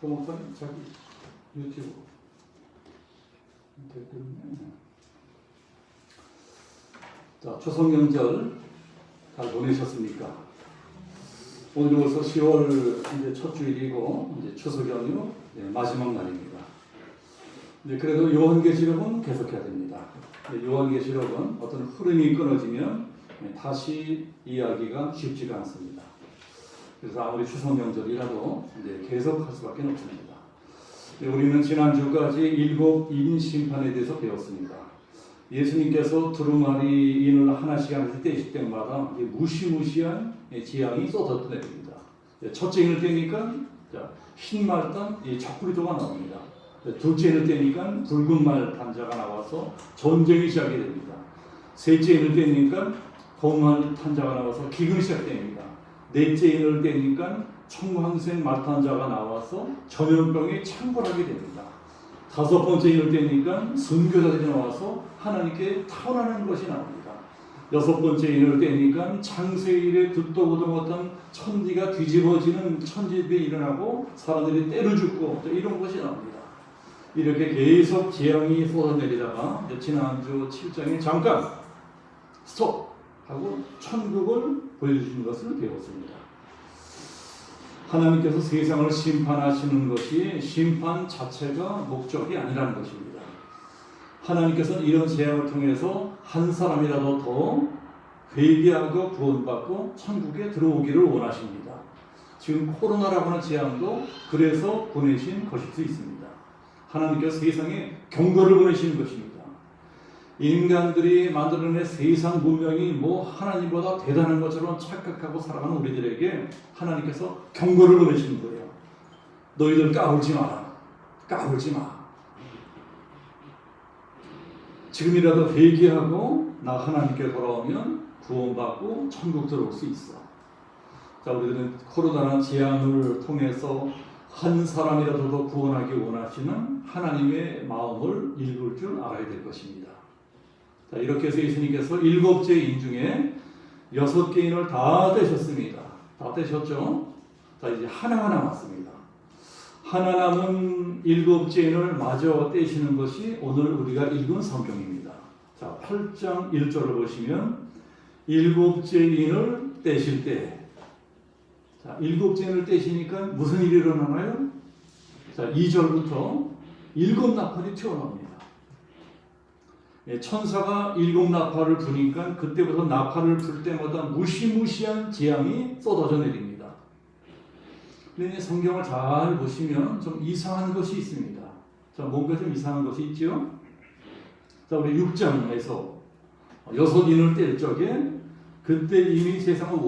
목사님 자기 유튜브 댓글이네. 자, 추석 명절 잘 보내셨습니까? 오늘 벌써 10월 이제 첫 주일이고 이제 추석 연휴 마지막 날입니다. 이제 그래도 요한계시록은 계속해야 됩니다. 요한계시록은 어떤 흐름이 끊어지면 다시 이야기가 쉽지가 않습니다. 그래서 아무리 추석 명절이라도 이제 계속할 수밖에 없습니다. 우리는 지난주까지 7인 심판에 대해서 배웠습니다. 예수님께서 두루마리인을 하나씩 떼실 때마다 무시무시한 재앙이 쏟아져 내립니다. 첫째 인을 떼니까 흰 말단 적구리도가 나옵니다. 둘째 인을 떼니까 붉은 말 단자가 나와서 전쟁이 시작이 됩니다. 셋째 인을 떼니까 검은 탄자가 나와서 기근이 시작됩니다. 넷째 인을 떼니까 청황색 말탄자가 나와서 전염병이 창궐하게 됩니다. 다섯 번째 인을 떼니까 순교자들이 나와서 하나님께 타원하는 것이 나옵니다. 여섯 번째 인을 떼니까 창세일에 듣도 보도 못한 천지가 뒤집어지는 천지들이 일어나고 사람들이 때려 죽고 이런 것이 나옵니다. 이렇게 계속 재앙이 쏟아내리다가 지난주 7장에 잠깐 스톱하고 천국을 보여주시는 것을 배웠습니다. 하나님께서 세상을 심판하시는 것이 심판 자체가 목적이 아니라는 것입니다. 하나님께서는 이런 재앙을 통해서 한 사람이라도 더 회개하고 구원받고 천국에 들어오기를 원하십니다. 지금 코로나라고 하는 재앙도 그래서 보내신 것일 수 있습니다. 하나님께서 세상에 경고를 보내시는 것입니다. 인간들이 만들어낸 세상 문명이 하나님보다 대단한 것처럼 착각하고 살아가는 우리들에게 하나님께서 경고를 보내시는 거예요. 너희들 까불지 마라. 까불지 마. 지금이라도 회개하고 나 하나님께 돌아오면 구원받고 천국 들어올 수 있어. 자, 우리들은 코로나라는 재앙을 통해서 한 사람이라도 더 구원하기 원하시는 하나님의 마음을 읽을 줄 알아야 될 것입니다. 자, 이렇게 해서 예수님께서 7째 인 중에 6개 인을 다 떼셨습니다. 다 떼셨죠? 자, 이제 하나 남았습니다. 하나 남은 7째 인을 마저 떼시는 것이 오늘 우리가 읽은 성경입니다. 자, 8장 1절을 보시면 7째 인을 떼실 때, 자, 7째 인을 떼시니까 무슨 일이 일어나나요? 자, 2절부터 7 나팔이 튀어나옵니다. 천사가 7 나팔을 부니까 그때부터 나팔을 불 때마다 무시무시한 재앙이 쏟아져 내립니다. 그런데 성경을 잘 보시면 좀 이상한 것이 있습니다. 자, 뭔가 좀 이상한 것이 있죠? 자, 우리 6장에서 6인을 뗄 적에 그때 이미 세상은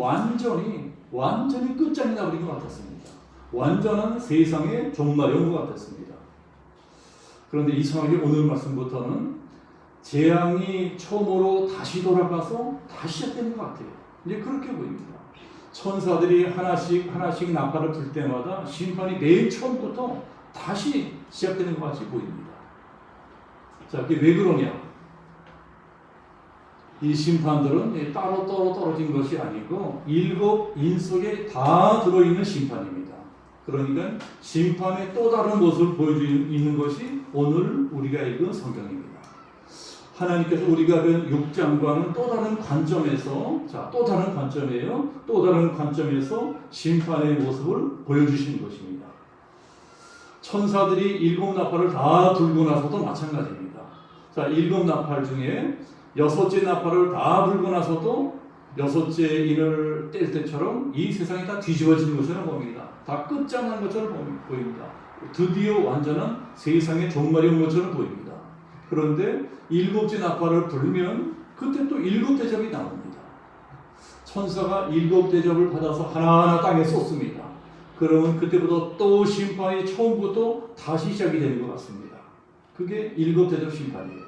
완전히 끝장이 나버린 것 같았습니다. 완전한 세상의 종말이 온 것 같았습니다. 그런데 이상하게 오늘 말씀부터는 재앙이 처음으로 다시 돌아가서 다시 시작되는 것 같아요. 이제 그렇게 보입니다. 천사들이 하나씩 나팔을 불 때마다 심판이 맨 처음부터 다시 시작되는 것 같이 보입니다. 자, 그게 왜 그러냐? 이 심판들은 따로 떨어진 것이 아니고 7인 속에 다 들어있는 심판입니다. 그러니까 심판의 또 다른 모습을 보여주는 것이 오늘 우리가 읽은 성경입니다. 하나님께서 우리가 본 6장과는 또 다른 관점에서, 자, 또 다른 관점이에요. 또 다른 관점에서 심판의 모습을 보여주시는 것입니다. 천사들이 7 나팔을 다 불고 나서도 마찬가지입니다. 자, 7 나팔 중에 6째 나팔을 다 불고 나서도 6째 인을 뗄 때처럼 이 세상이 다 뒤집어지는 것처럼 보입니다. 다 끝장난 것처럼 보입니다. 드디어 완전한 세상의 종말이 온 것처럼 보입니다. 그런데 7째 나팔을 불면 그때 또 7 대접이 나옵니다. 천사가 7 대접을 받아서 하나하나 땅에 쏟습니다. 그러면 그때부터 또 심판이 처음부터 다시 시작이 되는 것 같습니다. 그게 7 대접 심판이에요.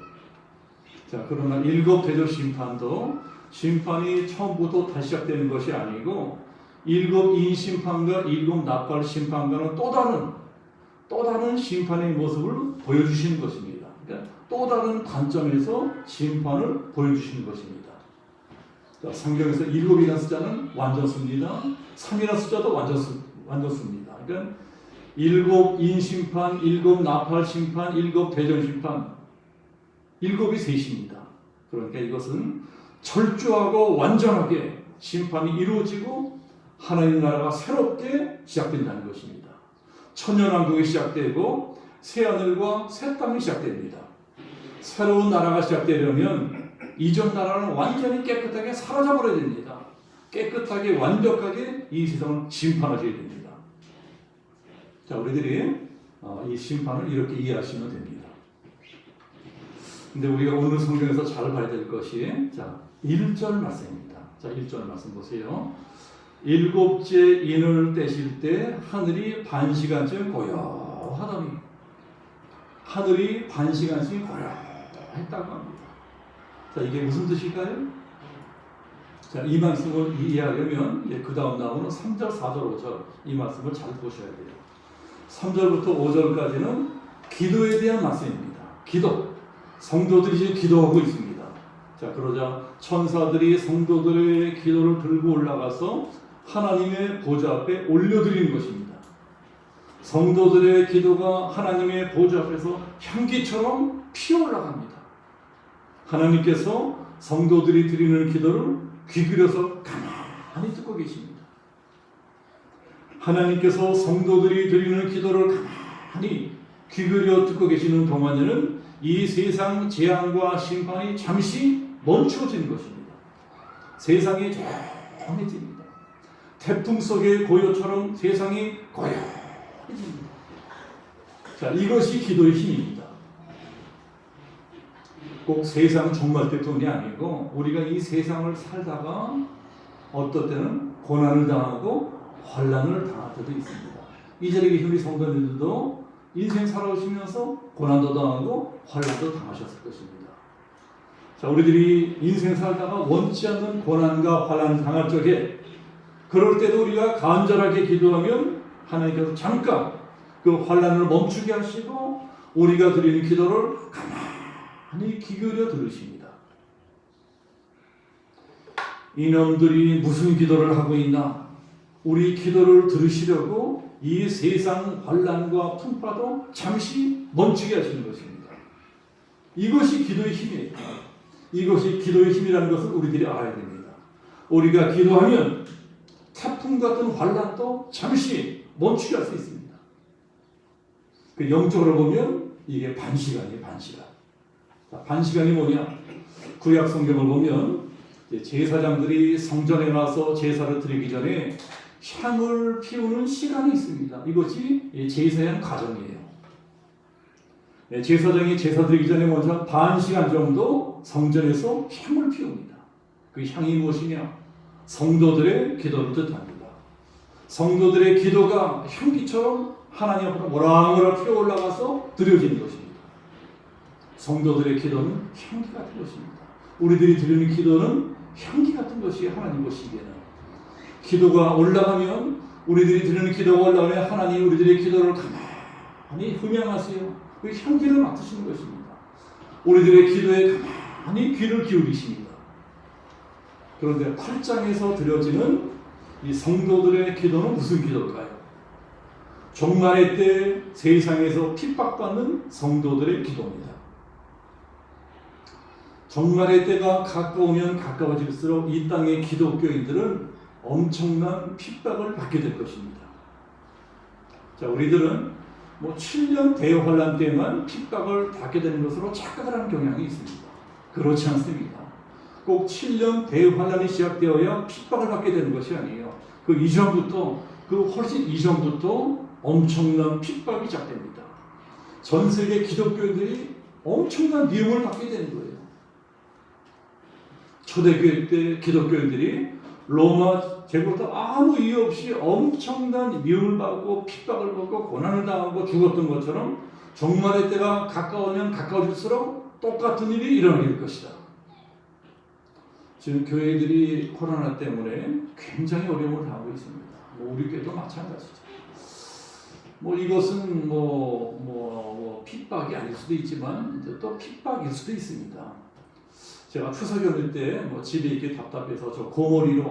자, 그러나 7 대접 심판도 심판이 처음부터 다시 시작되는 것이 아니고 7인 심판과 7 나팔 심판과는 또 다른 심판의 모습을 보여주시는 것입니다. 그러니까 또 다른 관점에서 심판을 보여주시는 것입니다. 자, 성경에서 7이라는 숫자는 완전수입니다. 3이라는 숫자도 완전수입니다. 그러니까 일곱 인심판, 일곱 나팔심판, 일곱 대전심판, 일곱이 셋입니다. 그러니까 이것은 철저하고 완전하게 심판이 이루어지고 하나님 나라가 새롭게 시작된다는 것입니다. 천년왕국이 시작되고 새하늘과 새 땅이 시작됩니다. 새로운 나라가 시작되려면 이전 나라는 완전히 깨끗하게 사라져버려야 됩니다. 깨끗하게 완벽하게 이 세상을 심판하셔야 됩니다. 자, 우리들이 이 심판을 이렇게 이해하시면 됩니다. 근데 우리가 오늘 성경에서 잘 봐야 될 것이 1절 말씀입니다. 자, 1절 말씀 보세요. 일곱째 인을 떼실 때 하늘이 반시간쯤 고요하더니, 하늘이 반시간쯤 고요했다고 합니다. 자, 이게 무슨 뜻일까요? 자, 이 말씀을 이해하려면 그 다음 나오는 3절, 4절, 5절 이 말씀을 잘 보셔야 돼요. 3절부터 5절까지는 기도에 대한 말씀입니다. 기도. 성도들이 지금 기도하고 있습니다. 자, 그러자 천사들이 성도들의 기도를 들고 올라가서 하나님의 보좌 앞에 올려드리는 것입니다. 성도들의 기도가 하나님의 보좌 앞에서 향기처럼 피어올라갑니다. 하나님께서 성도들이 드리는 기도를 귀 기울여서 가만히 듣고 계십니다. 하나님께서 성도들이 드리는 기도를 가만히 귀 기울여 듣고 계시는 동안에는 이 세상 재앙과 심판이 잠시 멈추어지는 것입니다. 세상이 조용해집니다. 태풍 속의 고요처럼 세상이 고요해집니다. 자, 이것이 기도의 힘입니다. 꼭 세상 종말 때뿐이 아니고 우리가 이 세상을 살다가 어떨 때는 고난을 당하고 환난을 당할 때도 있습니다. 이 자리에 계신 우리 성도님들도 인생 살아오시면서 고난도 당하고 환난도 당하셨을 것입니다. 자, 우리들이 인생 살다가 원치 않는 고난과 환난을 당할 적에 그럴 때도 우리가 간절하게 기도하면 하나님께서 잠깐 그 환난을 멈추게 하시고 우리가 드리는 기도를 가만히 귀 기울여 들으십니다. 이놈들이 무슨 기도를 하고 있나? 우리 기도를 들으시려고 이 세상 환난과 풍파도 잠시 멈추게 하시는 것입니다. 이것이 기도의 힘이에요. 이것이 기도의 힘이라는 것을 우리들이 알아야 됩니다. 우리가 기도하면 태풍 같은 환난도 잠시 멈추게 할 수 있습니다. 그 영적으로 보면 이게 반시간이에요. 반시간. 자, 반시간이 뭐냐? 구약 성경을 보면 제사장들이 성전에 나서 제사를 드리기 전에 향을 피우는 시간이 있습니다. 이것이 제사의 과정이에요. 제사장이 제사 드리기 전에 먼저 반 시간 정도 성전에서 향을 피웁니다. 그 향이 무엇이냐? 성도들의 기도를 뜻합니다. 성도들의 기도가 향기처럼 하나님 앞으로 모락모락 피어 올라가서 드려지는 것입니다. 성도들의 기도는 향기 같은 것입니다. 우리들이 드리는 기도는 향기 같은 것이 하나님 보시기에는. 기도가 올라가면 우리들이 드리는 기도가 올라가면 하나님 우리들의 기도를 가만히 흠양하세요. 그 향기를 맡으시는 것입니다. 우리들의 기도에 가만히 귀를 기울이십니다. 그런데 8장에서 드려지는 이 성도들의 기도는 무슨 기도일까요? 종말의 때 세상에서 핍박받는 성도들의 기도입니다. 종말의 때가 가까우면 가까워질수록 이 땅의 기독교인들은 엄청난 핍박을 받게 될 것입니다. 자, 우리들은 7년 대환란 때만 핍박을 받게 되는 것으로 착각을 하는 경향이 있습니다. 그렇지 않습니다. 꼭 7년 대환란이 시작되어야 핍박을 받게 되는 것이 아니에요. 그 이전부터, 그 훨씬 이전부터 엄청난 핍박이 시작됩니다. 전 세계 기독교인들이 엄청난 미움을 받게 되는 거예요. 초대교회 때 기독교인들이 로마 제국부터 아무 이유 없이 엄청난 미움을 받고 핍박을 받고 고난을 당하고 죽었던 것처럼 종말의 때가 가까우면 가까워질수록 똑같은 일이 일어나게 될 것이다. 지금 교회들이 코로나 때문에 굉장히 어려움을 당하고 있습니다. 우리 교회도 마찬가지죠. 이것은 핍박이 아닐 수도 있지만 또 핍박일 수도 있습니다. 제가 추석 연휴 때 집에 있기 답답해서 저 고모리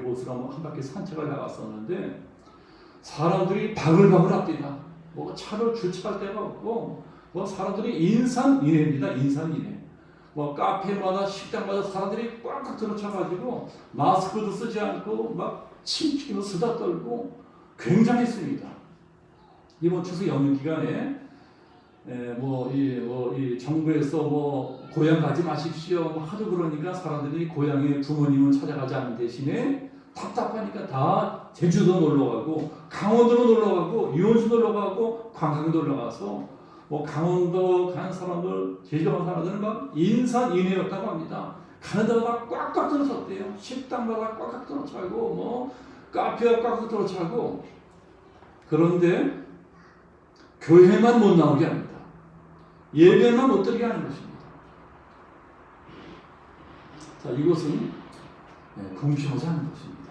보스로 한 바퀴 산책을 나갔었는데 사람들이 바글바글 합니다. 뭐 차를 주차할 데가 없고, 뭐 사람들이 인산인해입니다. 인산인해. 뭐 카페마다 식당마다 사람들이 꽉꽉 들어차가지고 마스크도 쓰지 않고 막 침튀기고 수다 떨고 굉장했습니다. 이번 추석 연휴 기간에 이 정부에서 고향 가지 마십시오 하도 그러니까 사람들이 고향에 부모님을 찾아가지 않는 대신에 답답하니까 다 제주도 놀러 가고 강원도로 놀러 가고 유원수 놀러 가고 관광도 놀러 가서 강원도 간 사람들, 제주도 간 사람들은 막 인산인해였다고 합니다. 가는 데마다 꽉꽉 들어섰대요. 식당마다 꽉꽉 들어차고 카페가 꽉꽉 들어차고. 그런데 교회만 못 나오게 합니다. 예배만 못 드리게 하는 것입니다. 자, 이것은 공평하지 않은 것입니다.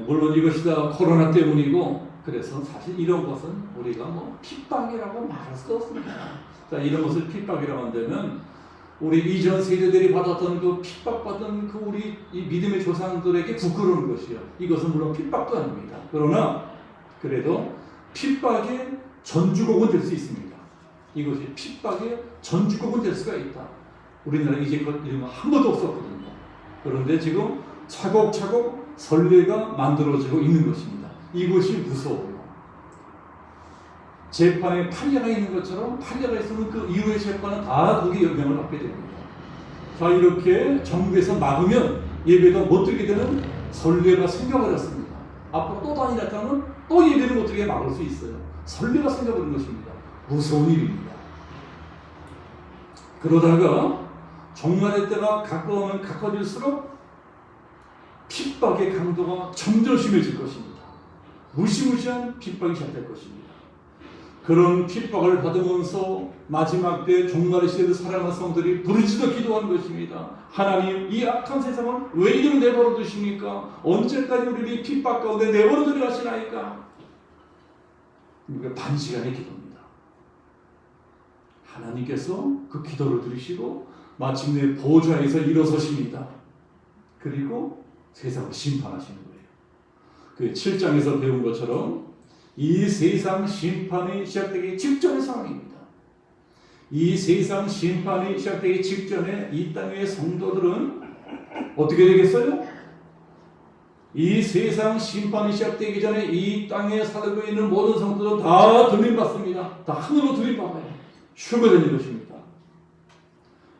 물론 이것이 다 코로나 때문이고, 그래서 사실 이런 것은 우리가 핍박이라고 말할 수 없습니다. 자, 이런 것을 핍박이라고 한다면 우리 이전 세대들이 받았던 그 핍박받은 그 우리 이 믿음의 조상들에게 부끄러운 것이요. 이것은 물론 핍박도 아닙니다. 그러나 그래도 핍박의 전주곡은 될 수 있습니다. 이것이 핍박의 전주곡은 될 수가 있다. 우리나라에 이제껏 이런 거 한 번도 없었거든요. 그런데 지금 차곡차곡 선례가 만들어지고 있는 것입니다. 이것이 무서워요. 재판에 판례가 있는 것처럼 판례가 있으면 그 이후의 재판은 다 거기에 영향을 받게 됩니다. 자, 이렇게 정부에서 막으면 예배도 못 드리게 되는 선례가 생겨버렸습니다. 앞으로 또 다니다가는 또 예배를 못 드리게 막을 수 있어요. 선례가 생겨버린 것입니다. 무서운 일입니다. 그러다가 종말의 때가 가까우면 가까워질수록 핍박의 강도가 점점 심해질 것입니다. 무시무시한 핍박이 시작될 것입니다. 그런 핍박을 받으면서 마지막 때 종말의 시대를 살아가는 성들이 부르짖어 기도하는 것입니다. 하나님, 이 악한 세상을 왜 이대로 내버려 두십니까? 언제까지 우리를 핍박 가운데 내버려 두려 하시나이까? 이게 반시간의 기도입니다. 하나님께서 그 기도를 들으시고 마침내 보좌에서 일어서십니다. 그리고 세상을 심판하시는 거예요. 그 7장에서 배운 것처럼 이 세상 심판이 시작되기 직전의 상황입니다. 이 세상 심판이 시작되기 직전에 이 땅의 성도들은 어떻게 되겠어요? 이 세상 심판이 시작되기 전에 이 땅에 살고 있는 모든 성도들은 다 들림받습니다. 다 하늘로 들림받아요. 휴거되는 것입니다.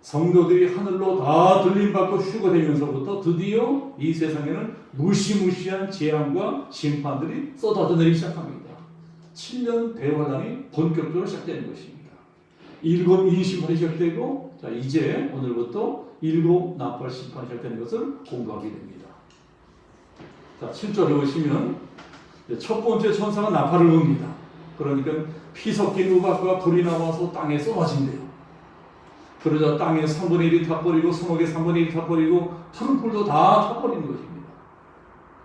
성도들이 하늘로 다 들림받고 휴거되면서부터 드디어 이 세상에는 무시무시한 재앙과 심판들이 쏟아져내리기 시작합니다. 7년 대환란이 본격적으로 시작되는 것입니다. 7 인심판이 시작되고, 자, 이제 오늘부터 7 나팔 심판이 시작되는 것을 공부하게 됩니다. 자, 7절에 보시면 첫 번째 천사가 나팔을 붑니다. 그러니까 피 섞인 우박과 불이 나와서 땅에 쏟아진대요. 그러자 땅에 3분의 1이 타버리고 수목의 3분의 1이 타버리고 푸른 풀도 다 타버리는 것입니다.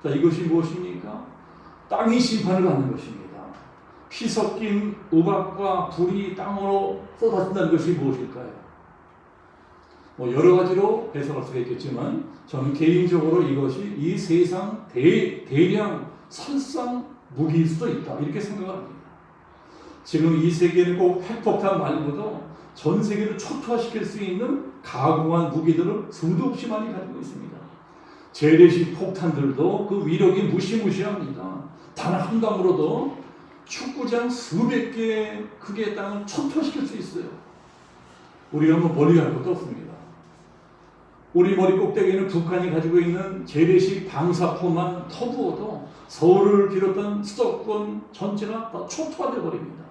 자, 이것이 무엇입니까? 땅이 심판을 받는 것입니다. 피 섞인 우박과 불이 땅으로 쏟아진다는 것이 무엇일까요? 여러 가지로 해석할 수가 있겠지만 저는 개인적으로 이것이 이 세상 대량 살상 무기일 수도 있다, 이렇게 생각합니다. 지금 이 세계는 꼭 핵폭탄 말고도 전 세계를 초토화시킬 수 있는 가공한 무기들을 수도 없이 많이 가지고 있습니다. 재래식 폭탄들도 그 위력이 무시무시합니다. 단 한 방으로도 축구장 수백 개의 크기의 땅을 초토화시킬 수 있어요. 우리가 멀리 갈 것도 없습니다. 우리 머리 꼭대기에는 북한이 가지고 있는 재래식 방사포만 터부어도 서울을 비롯한 수도권 전체가 다 초토화되어 버립니다.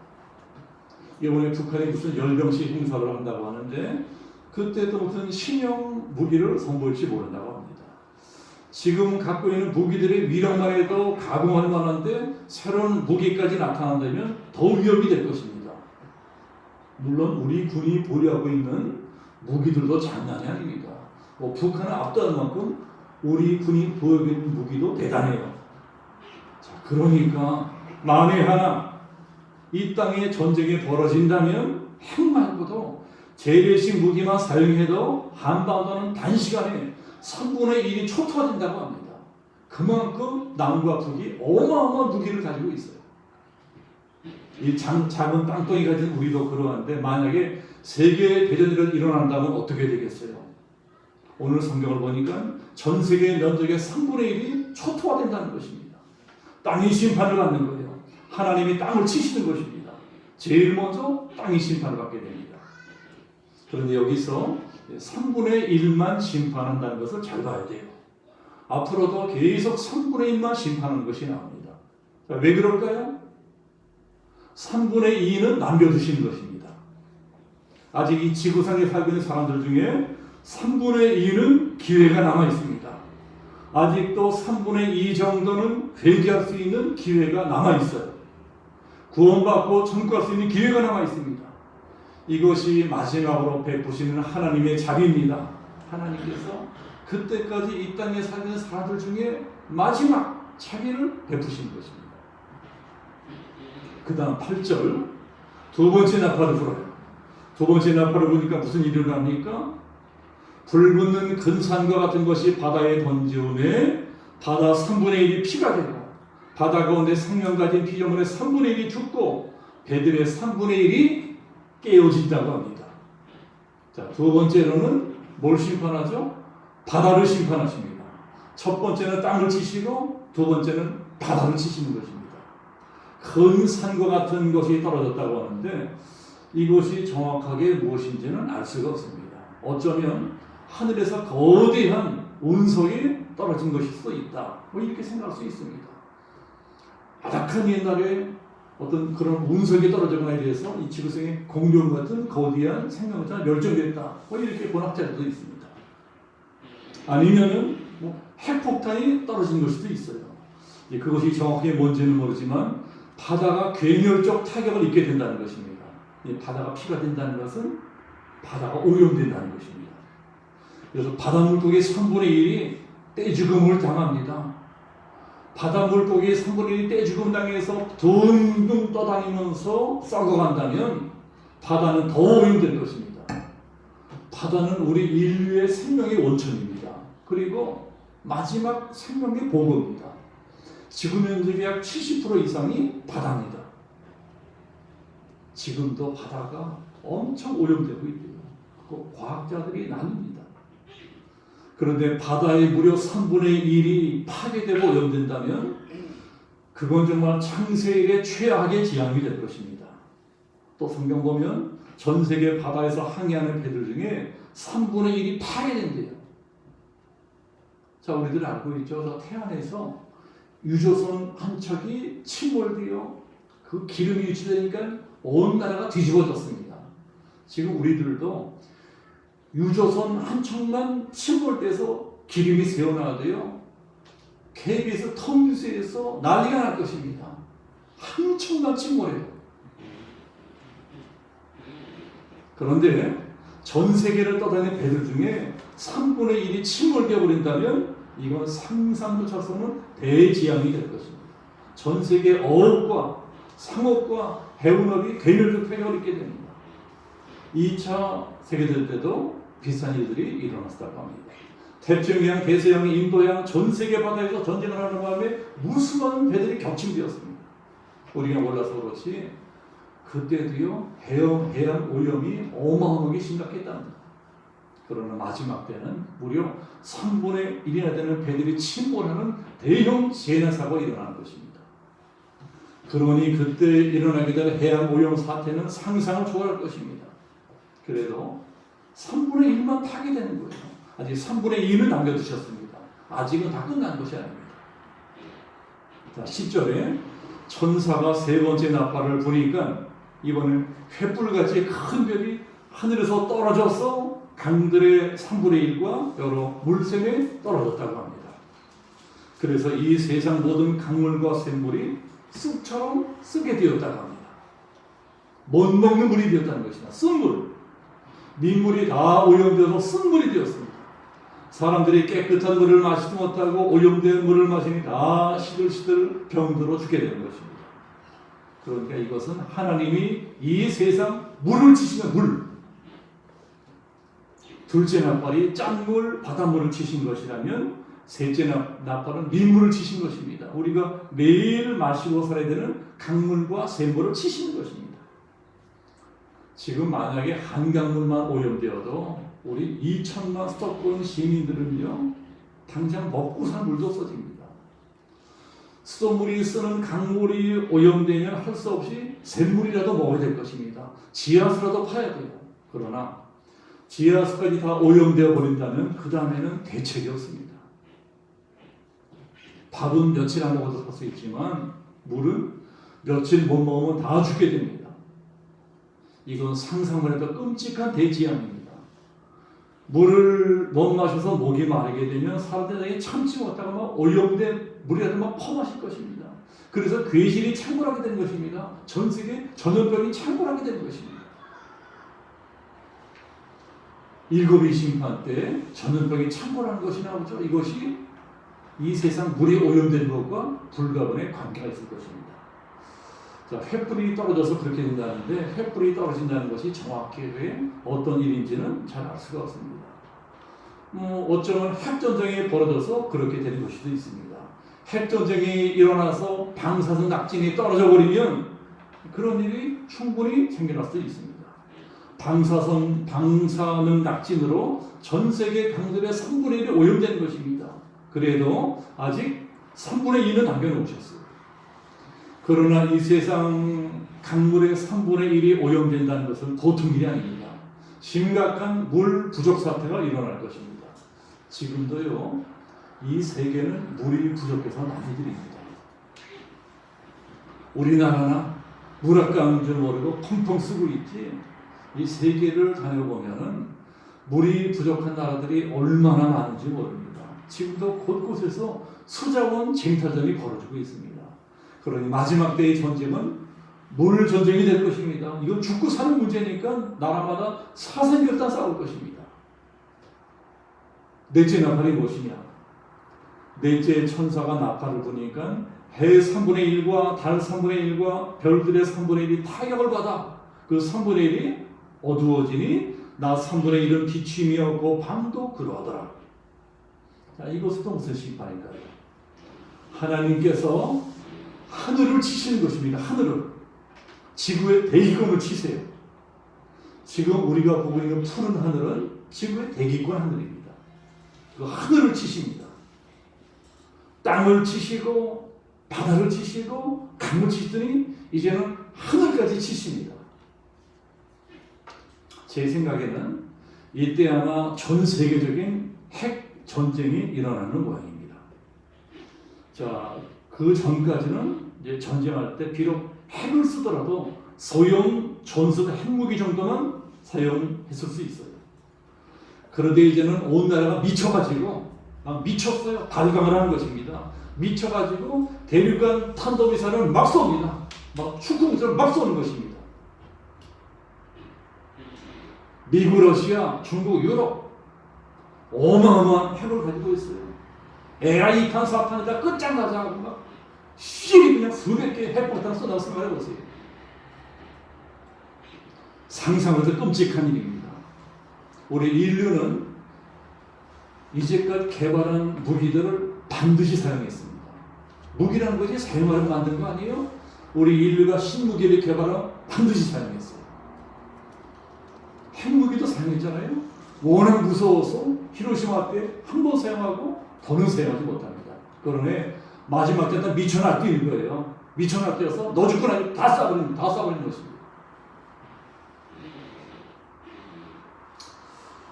이번에 북한이 무슨 열병식 행사를 한다고 하는데 그때 또 무슨 신형 무기를 선보일지 모른다고 합니다. 지금 갖고 있는 무기들의 위력만 해도 가공할 만한데 새로운 무기까지 나타난다면 더 위협이 될 것입니다. 물론 우리 군이 보유하고 있는 무기들도 장난이 아닙니다. 북한을 압도하는 만큼 우리 군이 보유하고 있는 무기도 대단해요. 자, 그러니까 만에 하나 이 땅에 전쟁이 벌어진다면 핵 말고도 재래식 무기만 사용해도 한반도는 단시간에 3분의 1이 초토화된다고 합니다. 그만큼 남과 북이 어마어마한 무기를 가지고 있어요. 이 작은 땅덩이 가진 우리도 그러한데 만약에 세계 대전이 일어난다면 어떻게 되겠어요? 오늘 성경을 보니까 전 세계 면적의 3분의 1이 초토화된다는 것입니다. 땅이 심판을 받는 거예요. 하나님이 땅을 치시는 것입니다. 제일 먼저 땅이 심판을 받게 됩니다. 그런데 여기서 3분의 1만 심판한다는 것을 잘 봐야 돼요. 앞으로도 계속 3분의 1만 심판하는 것이 나옵니다. 왜 그럴까요? 3분의 2는 남겨두신 것입니다. 아직 이 지구상에 살고 있는 사람들 중에 3분의 2는 기회가 남아 있습니다. 아직도 3분의 2 정도는 회개할 수 있는 기회가 남아 있어요. 구원받고 천국 갈 수 있는 기회가 남아 있습니다. 이것이 마지막으로 베푸시는 하나님의 자비입니다. 하나님께서 그때까지 이 땅에 살고 있는 사람들 중에 마지막 자비를 베푸시는 것입니다. 그 다음 8절 두 번째 나팔을 불어요. 두 번째 나팔을 부니까 무슨 일이 일어납니까? 불붙는 큰 산과 같은 것이 바다에 던지오매 바다 3분의 1이 피가 되고 바다 가운데 생명 가진 피조물의 3분의 1이 죽고 배들의 3분의 1이 깨어진다고 합니다. 자, 두 번째로는 뭘 심판하죠? 바다를 심판하십니다. 첫 번째는 땅을 치시고 두 번째는 바다를 치시는 것입니다. 큰 산과 같은 것이 떨어졌다고 하는데 이것이 정확하게 무엇인지는 알 수가 없습니다. 어쩌면 하늘에서 거대한 운석이 떨어진 것일 수도 있다. 뭐 이렇게 생각할 수 있습니다. 아닥한 옛날에 어떤 그런 운석이 떨어져가에 대해서 이 지구상의 공룡 같은 거대한 생명체가 멸종됐다. 뭐 이렇게 본 학자들도 있습니다. 아니면은 뭐 핵폭탄이 떨어진 걸 수도 있어요. 그것이 정확하게 뭔지는 모르지만 바다가 괴멸적 타격을 입게 된다는 것입니다. 바다가 피가 된다는 것은 바다가 오염된다는 것입니다. 그래서 바다 물고기의 3분의 1이 떼죽음을 당합니다. 바다 물고기의 3분의 1이 떼죽음 당해서 둥둥 떠다니면서 썩어간다면 바다는 더 오염될 것입니다. 바다는 우리 인류의 생명의 원천입니다. 그리고 마지막 생명의 보고입니다. 지구 면적의 약 70% 이상이 바다입니다. 지금도 바다가 엄청 오염되고 있대요. 그 과학자들이 나뉩니다. 그런데 바다의 무려 3분의 1이 파괴되고 오염된다면 그건 정말 창세일의 최악의 재앙이 될 것입니다. 또 성경 보면 전 세계 바다에서 항해하는 배들 중에 3분의 1이 파괴된대요. 자, 우리들 알고 있죠. 저 태안에서 유조선 한 척이 침몰되어 그 기름이 유치되니까 온 나라가 뒤집어졌습니다. 지금 우리들도 유조선 한 척만 침몰돼서 기름이 새어나와도요, KBS 톱뉴스에서 난리가 날 것입니다. 한 척만 침몰해요. 그런데 전 세계를 떠다니는 배들 중에 3분의 1이 침몰되어 버린다면 이건 상상도 찰수없는 대지향이 될 것입니다. 전 세계 어업과 상업과 해운업이 괴멸적 타격을 입게 됩니다. 2차 세계대전 때도 비슷한 일들이 일어났다고 합니다. 태평양, 대서양, 인도양 전 세계 바다에서 전쟁을 하는 바람에 무수한 배들이 격침되었습니다. 우리가 몰라서 그렇지 그때도요 해양 오염이 어마어마하게 심각했답니다. 그러나 마지막 때는 무려 3분의 1이나 되는 배들이 침몰하는 대형 재난 사고가 일어나는 것입니다. 그러니 그때 일어나게 될 해양 오염 사태는 상상을 초월할 것입니다. 그래도 3분의 1만 타게 되는 거예요. 아직 3분의 2는 남겨두셨습니다. 아직은 다 끝난 것이 아닙니다. 자, 10절에 천사가 세 번째 나팔을 부니까 이번엔 횃불같이 큰 별이 하늘에서 떨어져서 강들의 3분의 1과 여러 물샘에 떨어졌다고 합니다. 그래서 이 세상 모든 강물과 샘물이 쑥처럼 쓰게 되었다고 합니다. 못 먹는 물이 되었다는 것이다. 쓴물. 민물이 다 오염되어서 쓴물이 되었습니다. 사람들이 깨끗한 물을 마시지 못하고 오염된 물을 마시니 다 시들시들 병들어 죽게 되는 것입니다. 그러니까 이것은 하나님이 이 세상 물을 치시는 물, 둘째 나팔이 짠물, 바닷물을 치신 것이라면 셋째 나팔은 민물을 치신 것입니다. 우리가 매일 마시고 살아야 되는 강물과 샘물을 치시는 것입니다. 지금 만약에 한강물만 오염되어도 우리 2천만 수도권 시민들은요 당장 먹고 살 물도 없어집니다. 수돗물이 쓰는 강물이 오염되면 할 수 없이 샘물이라도 먹어야 될 것입니다. 지하수라도 파야 돼요. 그러나 지하수까지 다 오염되어 버린다면 그 다음에는 대책이 없습니다. 밥은 며칠 안 먹어도 살 수 있지만 물은 며칠 못 먹으면 다 죽게 됩니다. 이건 상상만 해도 끔찍한 대지양입니다. 물을 못 마셔서 목이 마르게 되면 사람들에게 참지 못하고 막 오염된 물이라도 막 퍼마실 것입니다. 그래서 괴실이 창궐하게 되는 것입니다. 전 세계 전염병이 창궐하게 되는 것입니다. 일곱의 심판 때 전염병이 창궐하는 것이 나오죠. 이것이 이 세상 물이 오염된 것과 불가분의 관계가 있을 것입니다. 자, 횃불이 떨어져서 그렇게 된다는데 횃불이 떨어진다는 것이 정확히 어떤 일인지는 잘 알 수가 없습니다. 어쩌면 핵전쟁이 벌어져서 그렇게 되는 것일 수도 있습니다. 핵전쟁이 일어나서 방사선 낙진이 떨어져 버리면 그런 일이 충분히 생겨날 수도 있습니다. 방사능 낙진으로 전 세계 강들의 3분의 1이 오염되는 것입니다. 그래도 아직 3분의 2는 남겨놓으셨어요. 그러나 이 세상 강물의 3분의 1이 오염된다는 것은 보통 일이 아닙니다. 심각한 물 부족 사태가 일어날 것입니다. 지금도요, 이 세계는 물이 부족해서 난리들입니다. 우리나라나 물 아까운 줄 모르고 펑펑 쓰고 있지, 이 세계를 다녀보면은 물이 부족한 나라들이 얼마나 많은지 모릅니다. 지금도 곳곳에서 수자원 쟁탈전이 벌어지고 있습니다. 그러니 마지막 때의 전쟁은 물 전쟁이 될 것입니다. 이건 죽고 사는 문제니까 나라마다 사생결단 싸울 것입니다. 넷째 나팔이 무엇이냐? 넷째 천사가 나팔을 부니까 해 3분의 1과 달 3분의 1과 별들의 3분의 1이 타격을 받아 그 3분의 1이 어두워지니 낮 3분의 1은 비침이었고 밤도 그러하더라. 자, 이것은 또 무슨 심판일까요? 하나님께서 하늘을 치시는 것입니다. 하늘을. 지구의 대기권을 치세요. 지금 우리가 보고 있는 푸른 하늘은 지구의 대기권 하늘입니다. 그 하늘을 치십니다. 땅을 치시고 바다를 치시고 강을 치시더니 이제는 하늘까지 치십니다. 제 생각에는 이때 아마 전 세계적인 핵 전쟁이 일어나는 모양입니다. 자, 그 전까지는 이제 전쟁할 때 비록 핵을 쓰더라도 소형 전술 핵무기 정도는 사용했을 수 있어요. 그런데 이제는 온 나라가 미쳐가지고 미쳤어요. 발광을 하는 것입니다. 미쳐가지고 대륙간 탄도미사일을 막 쏩니다. 막 축구공사를 막 쏘는 것입니다. 미국, 러시아, 중국, 유럽 어마어마한 핵을 가지고 있어요. AI2판, 4판에다 끝장나자 하고 막 실이 그냥 수백 개의 핵폭탄 쏟아서 생각해 보세요. 상상해도 끔찍한 일입니다. 우리 인류는 이제껏 개발한 무기들을 반드시 사용했습니다. 무기라는 것이 사용하려고 만든 거 아니에요? 우리 인류가 신무기를 개발하면 반드시 사용했어요. 핵무기도 사용했잖아요. 워낙 무서워서 히로시마 때 한 번 사용하고 더는 사용하지 못합니다. 그러네 마지막 때는 미쳐날뛰는 거예요. 미쳐날뛰어서 너 죽고 나니 다 쏴버리는 것입니다.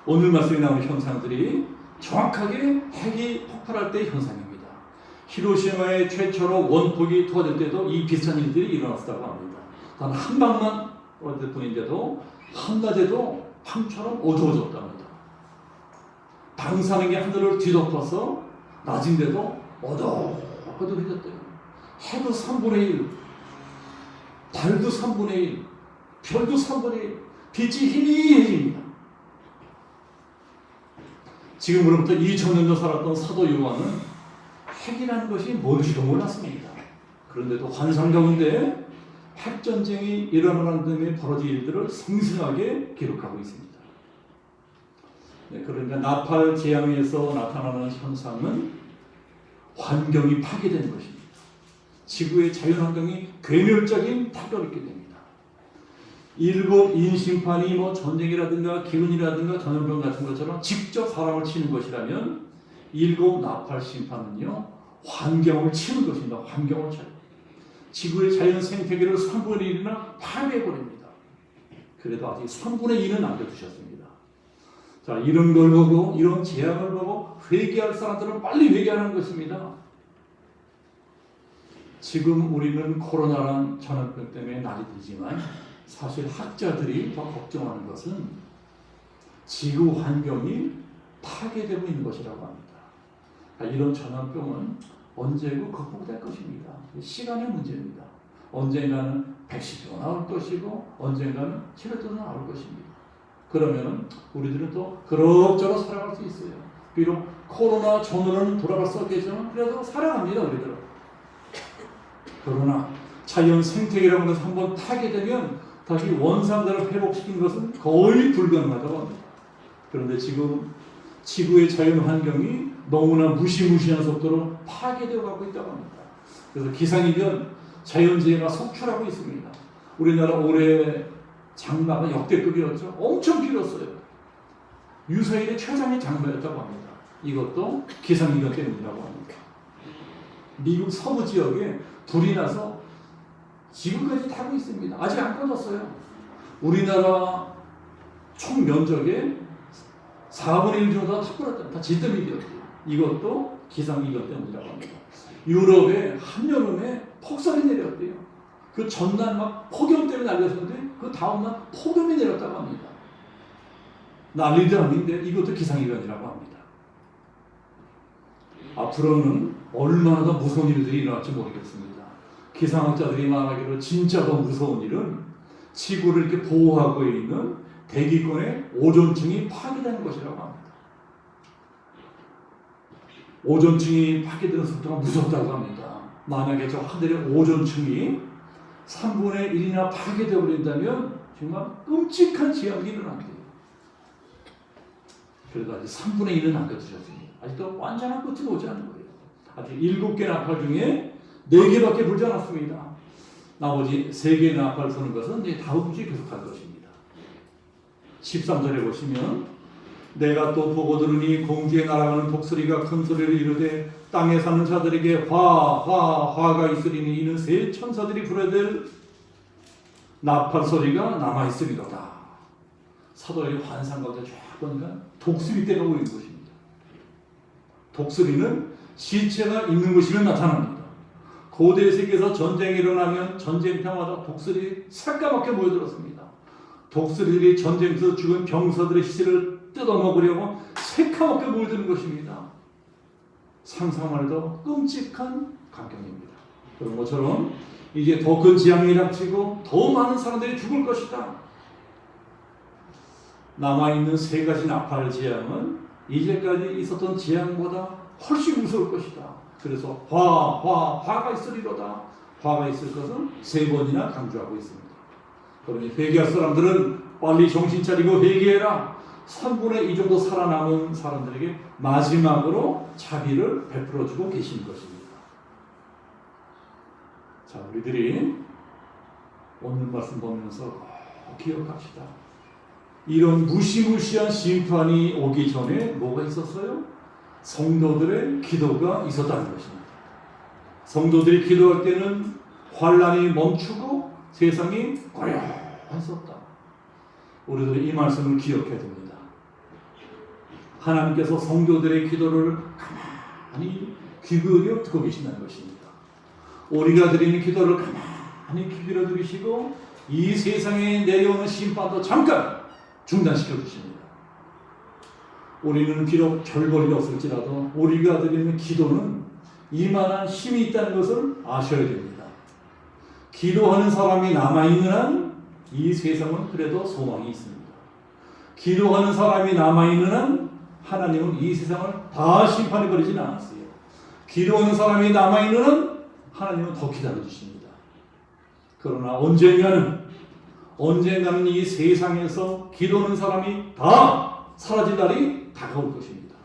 오늘 말씀에 나오는 현상들이 정확하게 핵이 폭발할 때의 현상입니다. 히로시마에 최초로 원폭이 투하될 때도 이 비슷한 일들이 일어났다고 합니다. 단 한 방만 떨어질 뿐인데도 한낮에도 밤처럼 어두워졌답니다. 방사능이 하늘을 뒤덮어서 낮인데도 어두워졌대요. 해도 3분의 1, 달도 3분의 1, 별도 3분의 1, 빛이 희미해집니다. 지금으로부터 2000년 전 살았던 사도 요한은 핵이라는 것이 뭔지도 몰랐습니다. 그런데도 환상 가운데 핵전쟁이 일어나는 등에 벌어질 일들을 생생하게 기록하고 있습니다. 네, 그러니까 나팔 재앙에서 나타나는 현상은 환경이 파괴되는 것입니다. 지구의 자연환경이 괴멸적인 타격을 입게 됩니다. 일곱 인심판이 뭐 전쟁이라든가 기근이라든가 전염병 같은 것처럼 직접 사람을 치는 것이라면 일곱 나팔 심판은요 환경을 치는 것입니다. 환경을 쳐요. 지구의 자연 생태계를 3분의 1이나 파괴해버립니다. 그래도 아직 3분의 2는 남겨두셨습니다. 자, 이런 걸 보고 이런 재앙을 보고 회개할 사람들은 빨리 회개하는 것입니다. 지금 우리는 코로나란 전염병 때문에 난리 들지만 사실 학자들이 더 걱정하는 것은 지구 환경이 파괴되고 있는 것이라고 합니다. 이런 전염병은 언제고 극복될 것입니다. 시간의 문제입니다. 언젠가는 백신도 나올 것이고 언젠가는 치료도 나올 것입니다. 그러면 우리들은 또 그럭저럭 살아갈 수 있어요. 비록 코로나 전으로는 돌아갈 수 없겠지만 그래도 살아갑니다. 우리들은. 그러나 자연 생태계라고 하는 것을 한번 파괴되면 다시 원상대를 회복시키는 것은 거의 불가능하다고 합니다. 그런데 지금 지구의 자연 환경이 너무나 무시무시한 속도로 파괴되어 가고 있다고 합니다. 그래서 기상이변, 자연재해가 속출하고 있습니다. 우리나라 올해 장마가 역대급이었죠. 엄청 길었어요. 유사일의 최장의 장마였다고 합니다. 이것도 기상이변 때문이라고 합니다. 미국 서부 지역에 불이 나서 지금까지 타고 있습니다. 아직 안 꺼졌어요. 우리나라 총 면적의 4분의 1 정도가 타버렸다. 다 지더미디였어요. 이것도 기상이변 때문이라고 합니다. 유럽에 한여름에 폭설이 내렸대요. 그 전날 막 폭염 때문에 날렸었는데 그 다음날 폭염이 내렸다고 합니다. 난리도 아닌데 이것도 기상이변이라고 합니다. 앞으로는 얼마나 더 무서운 일들이 일어날지 모르겠습니다. 기상학자들이 말하기로 진짜 더 무서운 일은 지구를 이렇게 보호하고 있는 대기권의 오존층이 파괴되는 것이라고 합니다. 오존층이 파괴되는 속도가 무섭다고 합니다. 만약에 저 하늘의 오존층이 3분의 1이나 파괴되어 버린다면 정말 끔찍한 재앙이 일어난대요. 그래도 아직 3분의 1은 남겨두셨습니다. 아직도 완전한 끝은 오지 않은 거예요. 아직 7개 나팔 중에 4개밖에 불지 않았습니다. 나머지 3개의 나팔 부는 것은 이제 다음 주에 계속할 것입니다. 13절에 보시면 내가 또 보고 들으니 공중에 날아가는 독수리가 큰 소리를 이르되 땅에 사는 자들에게 화가 있으리니 이는 새 천사들이 부르될 나팔 소리가 남아있으리로다. 사도의 환상 가운데 쫙 보니까 독수리 떼가 보이는 것입니다. 독수리는 시체가 있는 곳이면 나타납니다. 고대 세계에서 전쟁이 일어나면 전쟁터마다 독수리 새까맣게 모여들었습니다. 독수리들이 전쟁에서 죽은 병사들의 시체를 뜯어먹으려고 새까맣게 모여드는 것입니다. 상상만 해도 끔찍한 광경입니다. 그런 것처럼 이제 더 큰 재앙이 닥치고 더 많은 사람들이 죽을 것이다. 남아있는 3가지 나팔 재앙은 이제까지 있었던 재앙보다 훨씬 무서울 것이다. 그래서 화가 있으리로다. 화가 있을 것은 3번이나 강조하고 있습니다. 그러니 회개할 사람들은 빨리 정신 차리고 회개해라. 3분의 2 정도 살아남은 사람들에게 마지막으로 자비를 베풀어주고 계신 것입니다. 자, 우리들이 오늘 말씀 보면서 기억합시다. 이런 무시무시한 심판이 오기 전에 뭐가 있었어요? 성도들의 기도가 있었다는 것입니다. 성도들이 기도할 때는 환란이 멈추고 세상이 고요했었다. 우리도 이 말씀을 기억해야 됩니다. 하나님께서 성도들의 기도를 가만히 귀 기울여 듣고 계신다는 것입니다. 우리가 드리는 기도를 가만히 귀 기울여 들으시고 이 세상에 내려오는 심판도 잠깐 중단시켜 주십니다. 우리는 비록 별볼이 없을지라도 우리가 드리는 기도는 이만한 힘이 있다는 것을 아셔야 됩니다. 기도하는 사람이 남아있는 한 이 세상은 그래도 소망이 있습니다. 기도하는 사람이 남아있는 한 하나님은 이 세상을 다 심판해버리지는 않았어요. 기도하는 사람이 남아있는 한 하나님은 더 기다려주십니다. 그러나 언젠가는 이 세상에서 기도하는 사람이 다 사라질 날이 다가올 것입니다.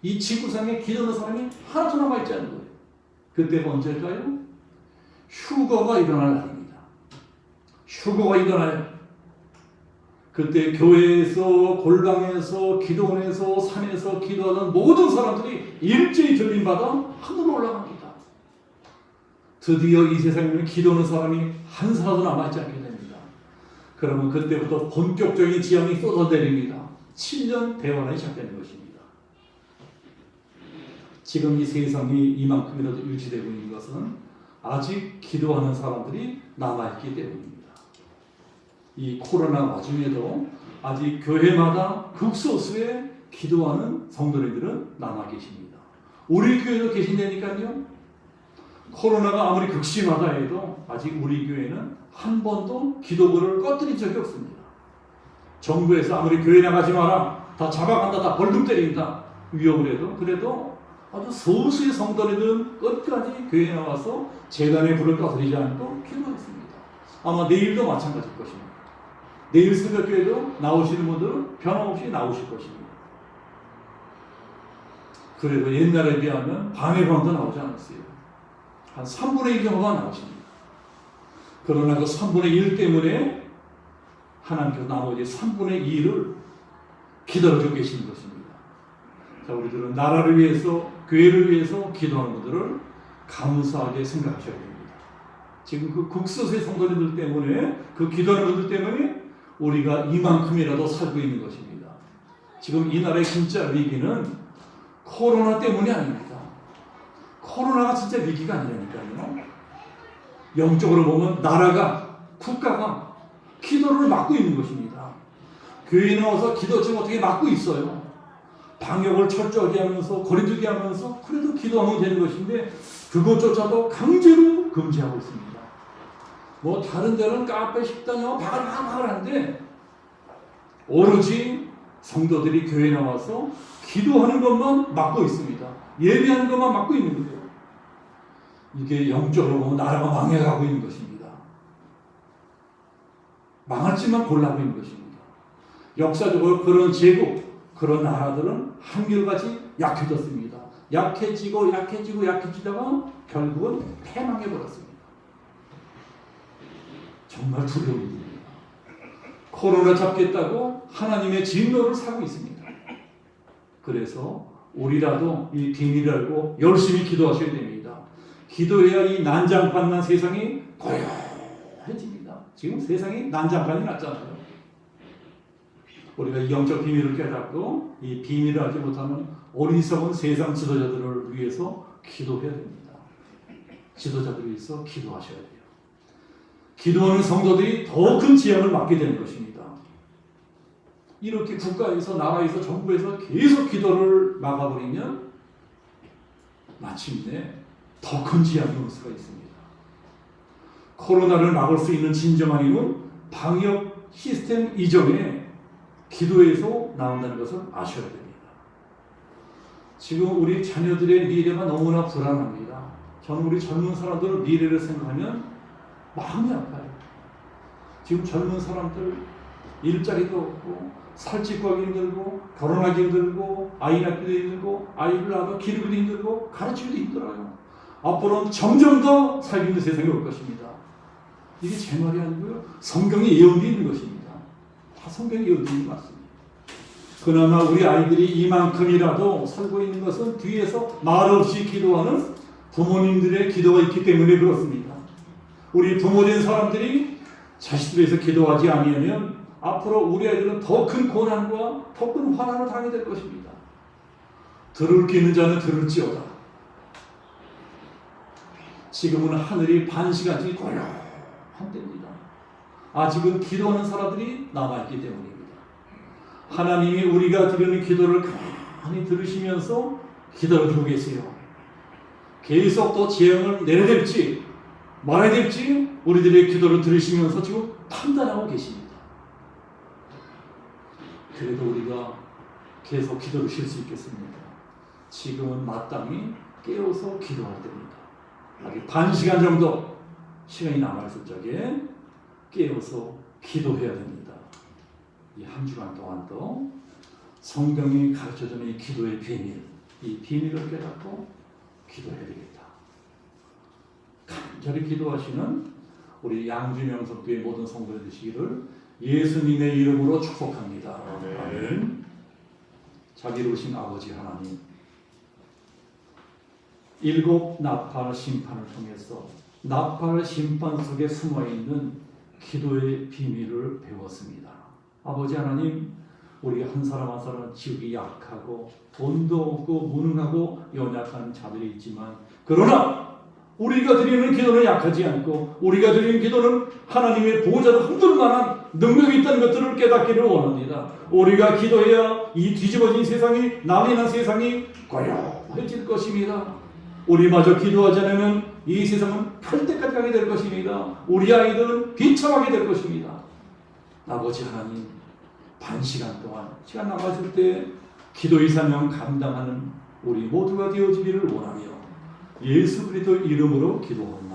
이 지구상에 기도하는 사람이 하나도 남아있지 않은 거예요. 그때가 언제일까요? 휴거가 일어날 날입니다. 휴거가 일어나요. 그때 교회에서, 골방에서, 기도원에서, 산에서 기도하는 모든 사람들이 일제히 들림받아 하늘로 올라갑니다. 드디어 이 세상에는 기도하는 사람이 한 사람도 남아있지 않게 됩니다. 그러면 그때부터 본격적인 지향이 쏟아내립니다. 7년 대환란이 시작되는 것입니다. 지금 이 세상이 이만큼이라도 유지되고 있는 것은 아직 기도하는 사람들이 남아있기 때문입니다. 이 코로나 와중에도 아직 교회마다 극소수의 기도하는 성도님들은 남아 계십니다. 우리 교회도 계신다니까요. 코로나가 아무리 극심하다 해도 아직 우리 교회는 한 번도 기도부를 꺼뜨린 적이 없습니다. 정부에서 아무리 교회 나가지 마라, 다 잡아간다, 다 벌금 때린다 위협을 해도 그래도 아주 소수의 성도님들은 끝까지 교회에 나와서 재단의 불을 꺼뜨리지 않고 기도했습니다. 아마 내일도 마찬가지일 것입니다. 내일 새벽교회도 나오시는 분들은 변함없이 나오실 것입니다. 그래도 옛날에 비하면 반의 반도 나오지 않았어요. 한 3분의 1 정도가 나오십니다. 그러나 그 3분의 1 때문에 하나님께서 나머지 3분의 2를 기다려주고 계시는 것입니다. 자, 우리들은 나라를 위해서, 교회를 위해서 기도하는 분들을 감사하게 생각하셔야 됩니다. 지금 그 국수의 성도님들 때문에, 그 기도하는 분들 때문에 우리가 이만큼이라도 살고 있는 것입니다. 지금 이 나라의 진짜 위기는 코로나 때문이 아닙니다. 코로나가 진짜 위기가 아니라니까요. 영적으로 보면 나라가, 국가가 기도를 막고 있는 것입니다. 교회에 나와서 기도 지금 어떻게 막고 있어요. 방역을 철저하게 하면서 거리두기 하면서 그래도 기도하면 되는 것인데 그것조차도 강제로 금지하고 있습니다. 뭐 다른 데는 카페, 식당이요 바글바글한데 오로지 성도들이 교회에 나와서 기도하는 것만 막고 있습니다. 예배하는 것만 막고 있는 거예요. 이게 영적으로 보면 나라가 망해가고 있는 것입니다. 망할지만 골라고 있는 것입니다. 역사적으로 그런 제국, 그런 나라들은 한결같이 약해졌습니다. 약해지다가 결국은 패망해버렸습니다. 정말 두려운 일입니다. 코로나 잡겠다고 하나님의 진노를 사고 있습니다. 그래서 우리라도 이 비밀을 알고 열심히 기도하셔야 됩니다. 기도해야 이 난장판난 세상이 고요해집니다. 지금 세상이 난장판이 났잖아요. 우리가 이 영적 비밀을 깨닫고 이 비밀을 알지 못하는 어리석은 세상 지도자들을 위해서 기도해야 됩니다. 지도자들을 위해서 기도하셔야 돼요. 기도하는 성도들이 더 큰 재앙을 맞게 되는 것입니다. 이렇게 국가에서, 나라에서, 정부에서 계속 기도를 막아버리면 마침내 더 큰 재앙이 올 수가 있습니다. 코로나를 막을 수 있는 진정한 힘은 방역 시스템 이전에 기도에서 나온다는 것을 아셔야 됩니다. 지금 우리 자녀들의 미래가 너무나 불안합니다. 저는 우리 젊은 사람들 미래를 생각하면 마음이 아파요. 지금 젊은 사람들 일자리도 없고 살집 구하기 힘들고 결혼하기 힘들고 아이 낳기도 힘들고 아이를 낳아도 기르기도 힘들고 가르치기도 힘들어요. 앞으로는 점점 더 살기 힘든 세상이 올 것입니다. 이게 제 말이 아니고요. 성경에 예언되어 있는 것입니다. 다 성경에 예언되어 있는 것 같습니다. 그나마 우리 아이들이 이만큼이라도 살고 있는 것은 뒤에서 말없이 기도하는 부모님들의 기도가 있기 때문에 그렇습니다. 우리 부모된 사람들이 자식들에 대해서 기도하지 아니하면 앞으로 우리 아이들은 더 큰 고난과 더 큰 환난을 당하게 될 것입니다. 들을 게 있는 자는 들을지어다. 지금은 하늘이 반시간씩 고요한답니다. 아직은 기도하는 사람들이 남아있기 때문입니다. 하나님이 우리가 드리는 기도를 가만히 들으시면서 기다려주고 계세요. 계속 또 재앙을 내려야 될지 말아야 될지 우리들의 기도를 들으시면서 지금 판단하고 계십니다. 그래도 우리가 계속 기도를 쉴 수 있겠습니까? 지금은 마땅히 깨어서 기도할 때입니다. 아직 반 시간 정도 시간이 남아있을 적에 깨어서 기도해야 됩니다. 이 한 주간 동안도 성경이 가르쳐주는 이 기도의 비밀, 이 비밀을 깨닫고 기도해야 되겠다. 간절히 기도하시는 우리 양주명석교회 모든 성도들 되시기를 예수님의 이름으로 축복합니다. 아멘. 자비로우신 아버지 하나님, 일곱 나팔 심판을 통해서 나팔 심판 속에 숨어있는 기도의 비밀을 배웠습니다. 아버지 하나님, 우리 한 사람 한 사람은 지극히 약하고 돈도 없고 무능하고 연약한 자들이 있지만, 그러나 우리가 드리는 기도는 약하지 않고 우리가 드리는 기도는 하나님의 보호자를 흔들 만한 능력이 있다는 것들을 깨닫기를 원합니다. 우리가 기도해야 이 뒤집어진 세상이, 난리 난 세상이 고요해질 것입니다. 우리마저 기도하지 않으면 이 세상은 탈 때까지 가게 될 것입니다. 우리 아이들은 비참하게 될 것입니다. 아버지 하나님, 반 시간 동안 시간 남았을 때 기도의 사명 감당하는 우리 모두가 되어지기를 원하며 예수 그리스도 이름으로 기도합니다.